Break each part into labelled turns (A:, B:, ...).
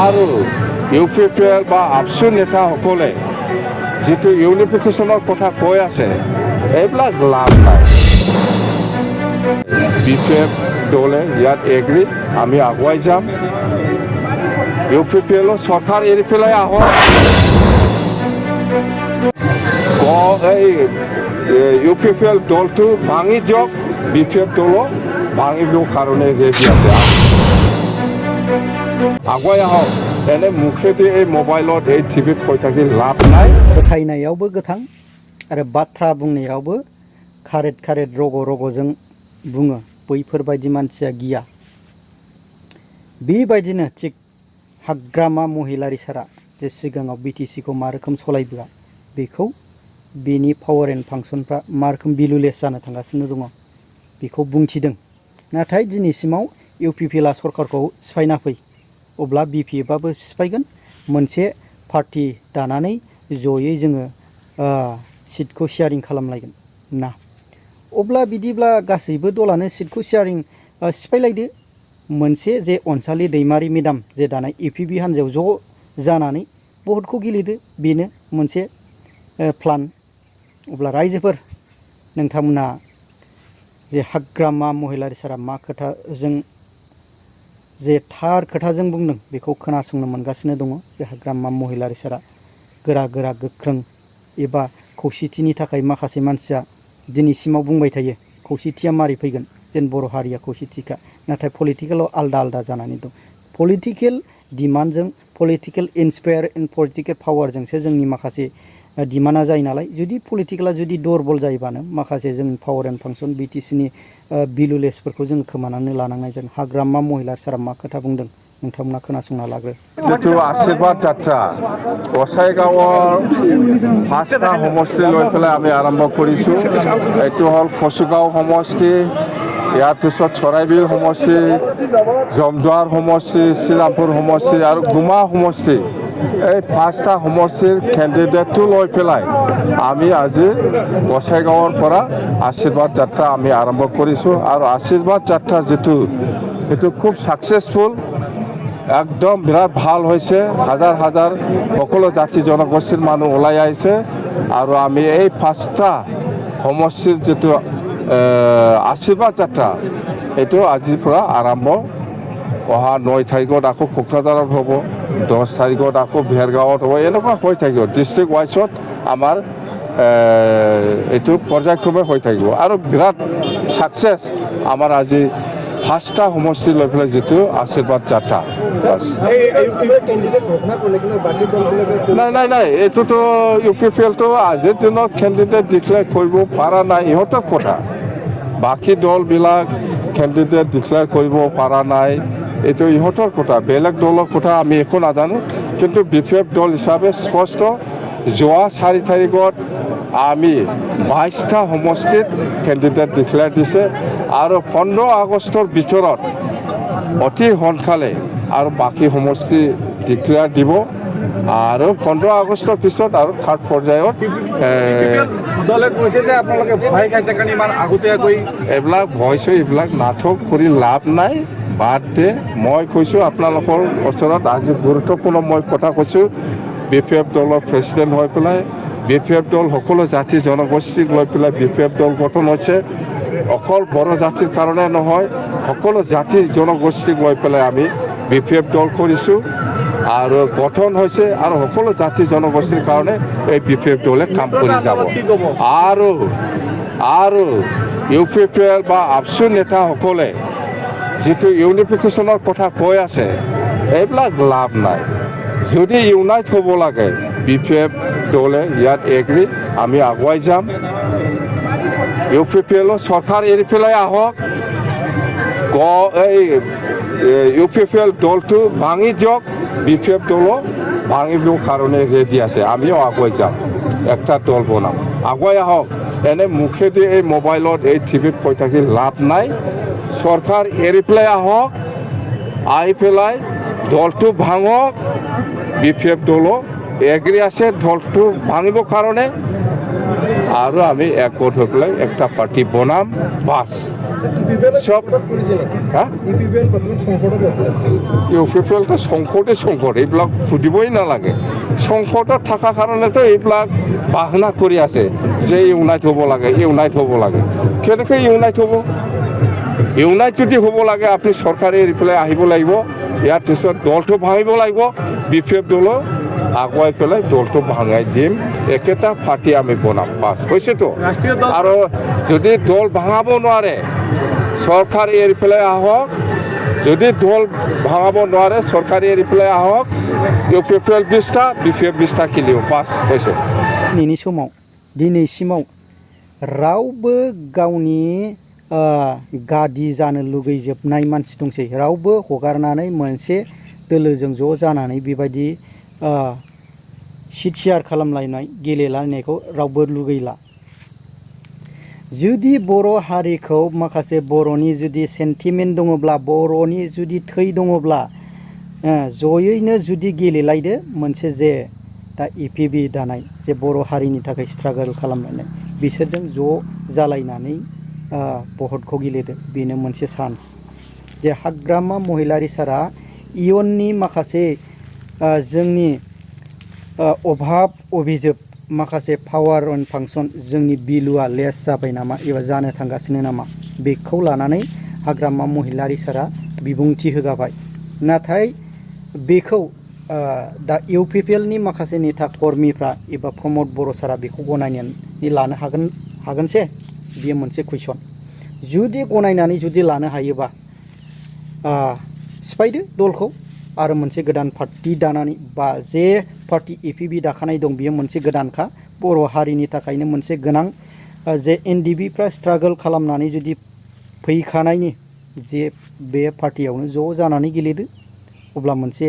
A: আৰু Bpfआব বা আপছু নেতাসকলে যিটো ইউনিফিকেশ্যনৰ কথা কৈ আছে এইবিলাক লাভ নাই। Bpfআব দলে ইয়াত এগ্ৰী, আমি আগুৱাই যাম। Bpfআব চৰকাৰ এৰি পেলাই আহক, এই Bpfআব দলটো ভাঙি যাওক, Bpfআব দল ভাঙিবৰ কাৰণে ৰেডি আছে। আগুৱাই আহক, এনে মুখেদি এই মোবাইলত এই টিভিত কৈ থাকি লাভ নাই।
B: फोथायनायावबो गोथां आरो बाथ्रा बुंनायावबो खारेद खारेद रग' रग'जों बुङो, बैफोरबायदि मानसिया गिया। बेबायदिनो थिग हाग्रामा महिलारिसारा जे सिगाङाव बिटिसिखौ मा रोखोम सलायबोआ, बेखौ बेनि पावार एन्ड फांसनफ्रा मा रोखोम बिलुलेस जानो थांगासिनो दङ बेखौ बुंथिदों। नाथाय दिनैसिमाव Upplआ सरकारखौ सिफायना फै, अब्ला Bpfआबो सिफायगोन। मोनसे पार्टी दानानै जयै जोङो सिटखौ शेयारिं खालामलायगोन ना। अब्ला बिदिब्ला गासैबो दलानो सिटखौ शेयारिं सिफायलायदो। मोनसे जे अनसालि दैमारि मेडाम जे दानाय UPB हान्जायाव ज' जानानै भटखौ गेलेदो, बेनो मोनसे प्लान। अब्ला रायजोफोर, नोंथांमोना जे हाग्रामा महिलारिसारा मा खोथाजों जे थार खोथाजों बुंदों बेखौ खोनासंनो मोनगासिनो दङ। जे हाग्रामा महिलारिसारा गोरा गोरा गोख्रों एबा खौसेथिनि थाखाय माखासे मानसिया दिनैसिमाव बुंबाय थायो खौसेथिया मारै फैगोन, जेन बर' हारिया खौसेथिखा। नाथाय पलिटिकेलाव आलदा आलदा जानानै दं। पलिटिकेल डिमान्डजों, पलिटिकेल इन्सपायार इन पलिटिकेल पावारजोंसो जोंनि माखासे डिमान्डा जायो नालाय। जुदि पलिटिकेला जुदि दुरबल जायोबानो माखासे जोंनि पावार एन्ड फांसन बिटिसिनि बिलुलेसफोरखौ जों खोमानानै लानांनाय जागोन। हाग्रामा महिलारिसारा मा खोथा बुंदों नोंथांमोना खोनासंना लाग्रो।
A: जितु आशीर्बाद যাত্ৰা গোসাইগাঁৱৰ 5টা সমষ্টি লৈ পেলাই আমি আৰম্ভ কৰিছোঁ। এইটো হ'ল কচুগাঁও সমষ্টি, ইয়াৰ পিছত চৰাইবিল সমষ্টি, জমদুৱাৰ সমষ্টি, শ্ৰীৰামপুৰ সমষ্টি আৰু গুমা সমষ্টি। এই 5টা সমষ্টিৰ কেণ্ডিডেটটো লৈ পেলাই আমি আজি গোসাইগাঁৱৰ পৰা আশীৰ্বাদ যাত্ৰা আমি আৰম্ভ কৰিছোঁ। আৰু আশীৰ্বাদ যাত্ৰা যিটো, সেইটো খুব ছাকচেছফুল, একদম বিৰাট ভাল হৈছে। হাজাৰ হাজাৰ সকলো জাতি জনগোষ্ঠীৰ মানুহ ওলাই আহিছে। আৰু আমি এই 5টা সমষ্টিৰ যিটো আশীৰ্বাদ যাত্ৰা, এইটো আজিৰ পৰা আৰম্ভ। অহা 9 তাৰিখত আকৌ কোকৰাঝাৰত হ'ব, 10 তাৰিখত আকৌ ভেৰগাঁৱত হ'ব, এনেকুৱা হৈ থাকিব। ডিষ্ট্ৰিক্ট ৱাইজত আমাৰ এইটো পৰ্যায়ক্ৰমে হৈ থাকিব। আৰু বিৰাট ছাকচেছ আমাৰ আজি 5টা সমষ্টি লৈ পেলাই যিটো আশীৰ্বাদ যাত্ৰা। নাই, এইটোতো Bpfটো আজিৰ দিনত কেণ্ডিডেট ডিক্লেয়াৰ কৰিব পৰা নাই, ইহঁতৰ কথা। বাকী দলবিলাক কেণ্ডিডেট ডিক্লেয়াৰ কৰিব পৰা নাই, এইটো ইহঁতৰ কথা। বেলেগ দলৰ কথা আমি একো নাজানো। কিন্তু Bpf দল হিচাপে স্পষ্ট, যোৱা 4 তাৰিখত আমি 22টা সমষ্টিত কেণ্ডিডেট ডিক্লেয়াৰ দিছে। আৰু 15 আগষ্টৰ ভিতৰত অতি সোনকালে আৰু বাকী সমষ্টি ডিক্লেয়াৰ দিব। আৰু 15 আগষ্টৰ পিছত আৰু 3rd পৰ্যায়ত
C: দলে কৈছে যে আপোনালোকে ভয় খাইছে কাৰণ ইমান আগতীয়াকৈ
A: এইবিলাক এইবিলাক নাটক কৰি লাভ নাই, বাদ দে। মই কৈছোঁ আপোনালোকৰ ওচৰত আজি গুৰুত্বপূৰ্ণ মই কথা কৈছোঁ। Bpf দলৰ প্ৰেচিডেণ্ট হৈ পেলাই Bpf দল সকলো জাতি জনগোষ্ঠীক লৈ পেলাই Bpf দল গঠন হৈছে। অকল বড়ো জাতিৰ কাৰণে নহয়, সকলো জাতি জনগোষ্ঠীক লৈ পেলাই আমি Bpf দল কৰিছোঁ আৰু গঠন হৈছে। আৰু সকলো জাতি জনগোষ্ঠীৰ কাৰণে এই Bpf দলে কাম কৰি যাব। আৰু Bpfআব বা আপছু নেতাসকলে যিটো ইউনিফিকেশ্যনৰ কথা কৈ আছে এইবিলাক লাভ নাই। যদি ইউনাইট হ'ব লাগে Bpf দলে ইয়াত এগ্ৰী, আমি আগুৱাই যাম। Bpfআব চৰকাৰ এৰি পেলাই আহক, এই Bpfআব দলটো ভাঙি যাওক, Bpf দল ভাঙিবৰ কাৰণে ৰেডি আছে। আমিও আগুৱাই যাম, একটা দল বনাম। আগুৱাই আহক, এনে মুখেদি এই মোবাইলত এই টিভিত কৈ থাকি লাভ নাই। চৰকাৰ এৰি পেলাই আহক, আহি পেলাই দলটো ভাঙক। Bpf দল এগ্ৰী আছে দলটো ভাঙিবৰ কাৰণে। আৰু আমি একগোট হৈ পেলাই একটা পাৰ্টি বনাম, বাছ। সব হ্যাঁ ইউপিপিএলটো সংকট এইবিলাক সুধিবই নালাগে সংকটত থকা কাৰণেতো এইবিলাক বাহানা কৰি আছে যে ইউনাইট হ'ব লাগে কেনেকৈ ইউনাইট হ'ব ইউনাইট যদি হ'ব লাগে আপুনি চৰকাৰে এইফালে আহিব লাগিব ইয়াৰ পিছত দলটো ভাঙিব লাগিব বিপিএফ দলো আগুৱাই পেলাই দলটো ভাঙাই দিম একেটা পাৰ্টি আমি বনাম পাছ হৈছেতো আৰু যদি দল ভাঙাব নোৱাৰে চৰকাৰ এৰি পেলাই আহক যদি দল ভাঙাব নোৱাৰে চৰকাৰে এৰি পেলাই আহক ইউপিপিএল 20টা বিপিএফ 20টা খেলিব পাছ হৈছে
B: दिनैनि समाव दिनैसिमाव रावबो गावनि गादि जानो लुगैजोबनाय मानसि दंसै रावबो हगारनानै मोनसे दोलोजों ज' जानानै बेबायदि सिट शेयार खालामलायनाय गेलेलायनायखौ रावबो लुगैला जुदि बर' हारिखौ माखासे बर'नि जुदि सेन्टिमेन्ट दङब्ला बर'नि जुदि थै दङब्ला जयैनो जुदि गेलेलायदो मोनसे जे दा इपिबि दानाय जे बर' हारिनि थाखाय स्ट्रागल खालामलायनाय बिसोरजों ज' जालायनानै भटखौ गेलेदो बेनो मोनसे चान्स जे हाग्रामा महिलारि सारा इयुननि माखासे जोंनि अभाब अभिजोब माखासे पावार एन्ड फांसन जोंनि बिलुआ लेस जाबाय नामा एबा जानो थांगासिनो नामा बेखौ लानानै हाग्रामा महिलारि सारा बिबुंथि होगाबाय नाथाय बेखौ दा इउपिपिएलनि माखासे नेता कर्मीफ्रा एबा प्रमद बर' सारा बेखौ गनायनानै लानो हागोनसे बेयो मोनसे कुइसन जुदि गनायनानै जुदि लानो हायोबा सिफायदो दलखौ आरो मोनसे गोदान पार्टी दानानै बा जे पार्टी इपिबि दाखानाय दं बेयो मोनसे गोदानखा बर' हारिनि थाखायनो मोनसे गोनां जे एनडिबिफ्रा स्ट्रागल खालामनानै जुदि फैखानायनि जे बे पार्टीयावनो ज' जानानै गेलेदो अब्ला मोनसे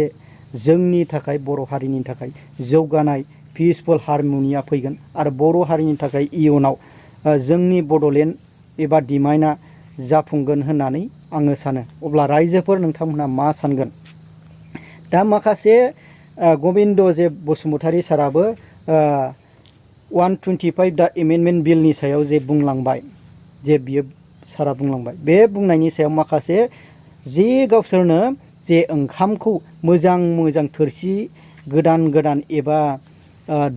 B: जोंनि थाखाय बर' हारिनि थाखाय जौगानाय पिसफुल हारमनिया फैगोन आरो बर' हारिनि थाखाय इयुनाव जोंनि बड'लेण्ड एबा डिमान्डआ जाफुंगोन होननानै आङो सानो अब्ला रायजोफोर नोंथांमोनहा मा सानगोन दा माखासे गबिन्द जे बसुमतारी साराबो 125 दा एमेन्डमेन्ट बिलनि सायाव जे बुंलांबाय जे बियो सारा बुंलांबाय बे बुंनायनि सायाव माखासे जे गावसोरनो जे ओंखामखौ मोजां थोरसि गोदान एबा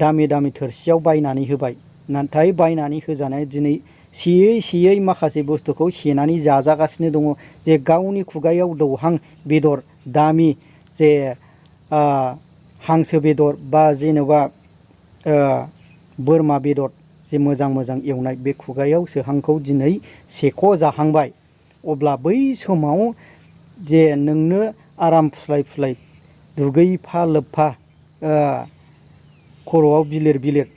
B: दामि थोरसियाव बायनानै होबाय नाथाय बायनानै होजानाय दिनै सेयै माखासे बुस्थुखौ सेनानै जाजागासिनो दङ जे गावनि खुगायाव दौहां बेदर दामि जे हांसो बेदर बा जेनेबा बोरमा बेदर जे मोजां एवनाय बे खुगायाव सोहांखौ दिनै सेख' जाहांबाय अब्ला बै समाव जे नोंनो आराम फुस्लाय दुगैफा लोबफा खर'आव बिलिर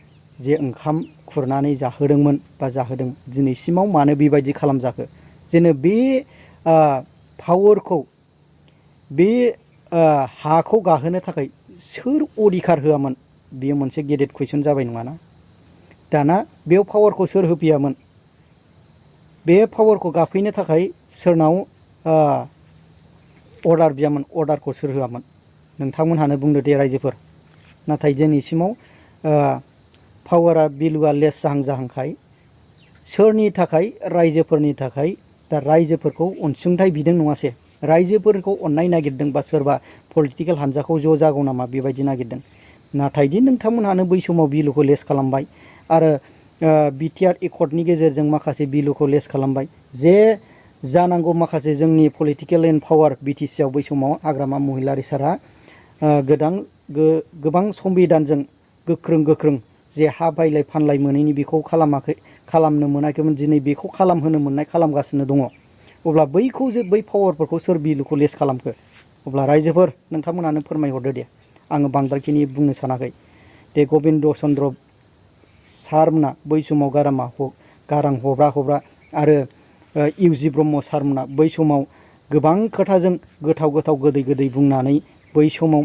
B: जे ओंखाम खुरनानै जाहोदोंमोन बा जाहोदों दिनैसिमाव मानो बेबायदि खालामजाखो जेन' बे पावारखौ बे हाखौ गाहोनो थाखाय सोर अधिकार होआमोन बेयो मोनसे गेदेर कुइसन जाबाय नङाना दाना बेयाव पावारखौ सोर होफैयामोन बे पावारखौ गाफैनो थाखाय सोरनाव अर्डार बियामोन अर्डारखौ सोर होआमोन नोंथांमोनहानो बुंदो दे रायजोफोर नाथाय दिनैसिमाव पावारा बिलुआ लेस जाहांखाय सोरनि थाखाय रायजोफोरनि थाखाय दा रायजोफोरखौ अनसुंथाइ बिदों नङासे रायजोफोरखौ अननाय नागिरदों बा सोरबा पलिटिकेल हान्जाखौ ज' जागौ नामा बेबायदि नागिरदों नाथाय दि नोंथांमोनहानो बै समाव बिलुखौ लेस खालामबाय आरो बिटिआर एकर्डनि गेजेरजों माखासे बिलुखौ लेस खालामबाय जे जानांगौ माखासे जोंनि पलिटिकेल एन्ड पावार बिटिसिआव बै समाव हाग्रामा महिलारि सारा गोबां संबिधानजों गोख्रों जे हा बायलाय फानलाय मोनैनि बेखौ खालामनो मोनाखैमोन दिनै बेखौ खालामहोनो मोननाय खालामगासिनो दङ अब्ला बै पावारफोरखौ सोर बिलुखौ लेस खालामखो अब्ला रायजोफोर नोंथांमोनानो फोरमायहरदो दे आङो बांद्रायखिनि बुंनो सानाखै दे गबिन्द चन्द्र सारमोना बै समाव गारां हब्रा आरो इउजि ब्रह्म सारमोना बै समाव गोबां खोथाजों गोथाव गोदै बुंनानै बै समाव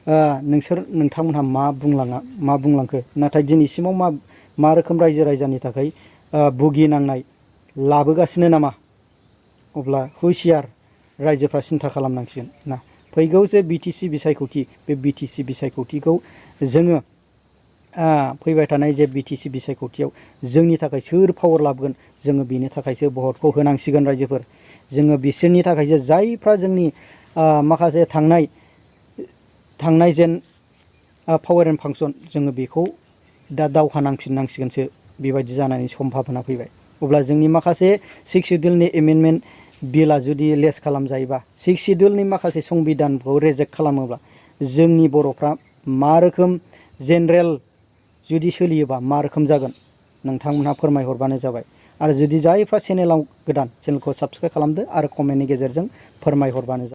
B: नोंथांमोनहा मा बुंलांखो नाथाय दिनैसिमाव मा रोखोम रायजो राजानि थाखाय भुगिनांनाय लाबोगासिनो नामा अब्ला हुसियार रायजोफ्रा सिन्था खालामनांसिगोन ना फैगौ जे बिटिसि बिसायख'थि बे बिटिसि बिसायख'थिखौ जोङो फैबाय थानाय जे बिटिसि बिसायख'थियाव जोंनि थाखाय सोर पावार लाबोगोन जोङो बिनि थाखायसो भटखौ होनांसिगोन रायजोफोर। जोङो बिसोरनि थाखायसो जायफ्रा जोंनि माखासे थांनाय जेन पावार एन्ड फांसन जोङो बेखौ दा दावहा नांफिननांसिगोनसो बेबायदि जानायनि सम्भाबना फैबाय। अब्ला जोंनि माखासे 6 सिडिउलनि एमेन्डमेन्ट बिला जुदि लेस खालामजायोबा 6 सिडिउलनि माखासे संबिधानखौ रेजेक्ट खालामोब्ला जोंनि बर'फ्रा मा रोखोम जेनेरेल जुदि सोलियोबा मा रोखोम जागोन नोंथांमोनहा फोरमायहरबानो जाबाय। आरो जुदि जायफ्रा चेनेलाव गोदान चेनेलखौ साबस्क्राइब खालामदो आरो कमेन्टनि गेजेरजों फोरमायहरबानो जाबाय।